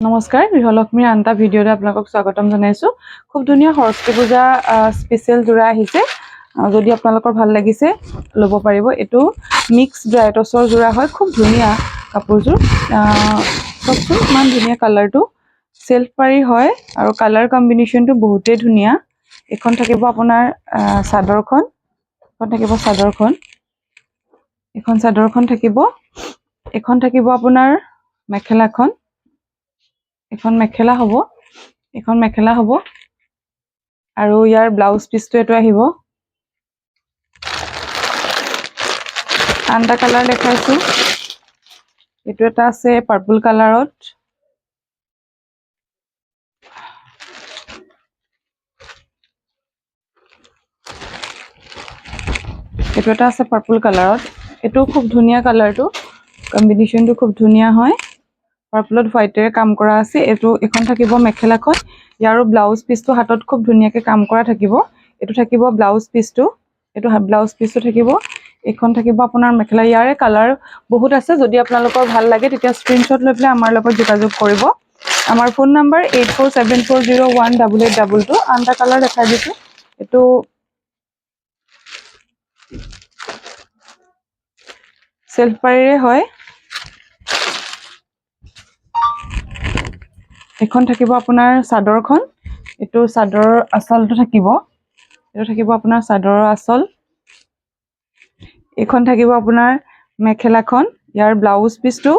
নমস্কাৰ গৃহলক্ষ্মীৰ আনটা ভিডিঅ'তে আপোনালোকক স্বাগতম জনাইছো খুব ধুনীয়া সৰস্বতী পূজা স্পেশাল জোৰা আহিছে যদি আপোনালোকৰ ভাল লাগিছে ল'ব পাৰিব এটো মিক্স ব্ৰাইটছৰ জোৰা হয় খুব ধুনীয়া কাপোৰজোৰ সবচোন মান ধুনীয়া কালাৰটো সেলফ পাৰি হয় আৰু কালাৰ কম্বিনেশনটো বহুতেই ধুনীয়া এখন থাকিব আপোনাৰ সাদৰখন এখন সাদৰখন থাকিব এখন থাকিব আপোনাৰ মেখেলাখন এখন মেখেলা হ'ব আৰু ইয়াৰ ব্লাউজ পিছটো এটো আহিব আনটা কালাৰ দেখাইছো এটো এটা আছে পাৰ্পল কালাৰত এটো এটা আছে পাৰ্পল কালাৰত এটো খুব ধুনীয়া কালাৰটো কম্বিনেশনটো খুব ধুনীয়া হয় পাৰ্পলত হোৱাইটেৰে কাম কৰা আছে এটো এখন থাকিব মেখেলাখন ইয়াৰো ব্লাউজ পিছটো হাতত খুব ধুনীয়াকে কাম কৰা থাকিব এটো থাকিব ব্লাউজ পিছটো থাকিব এখন থাকিব আপোনাৰ মেখেলা ইয়াৰে কালাৰ বহুত আছে যদি আপোনালোকৰ ভাল লাগে তেতিয়া স্ক্ৰিনশ্বট লৈ পেলাই আমাৰ লগত যোগাযোগ কৰিব আমাৰ ফোন নম্বৰ 8474018822 আনটা কালাৰ দেখাই দিছো এটো সেলফ পাৰিৰে হয় এখন থাকিব আপোনাৰ সাদৰখন এটো সাদৰৰ আসলটো থাকিব এটো থাকিব আপোনাৰ সাদৰৰ আসল এখন থাকিব আপোনাৰ মেখেলাখন ইয়াৰ ব্লাউজ পিছটো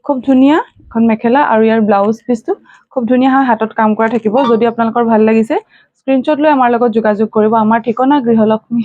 খুব ধুনীয়া এখন মেখেলা আৰু ইয়াৰ ব্লাউজ পিছটো খুব ধুনীয়া হাতত কাম কৰা থাকিব যদি আপোনালোকৰ ভাল লাগিছে স্ক্ৰিনশ্বট লৈ আমাৰ লগত যোগাযোগ কৰিব আমাৰ ঠিকনা গৃহলক্ষ্মী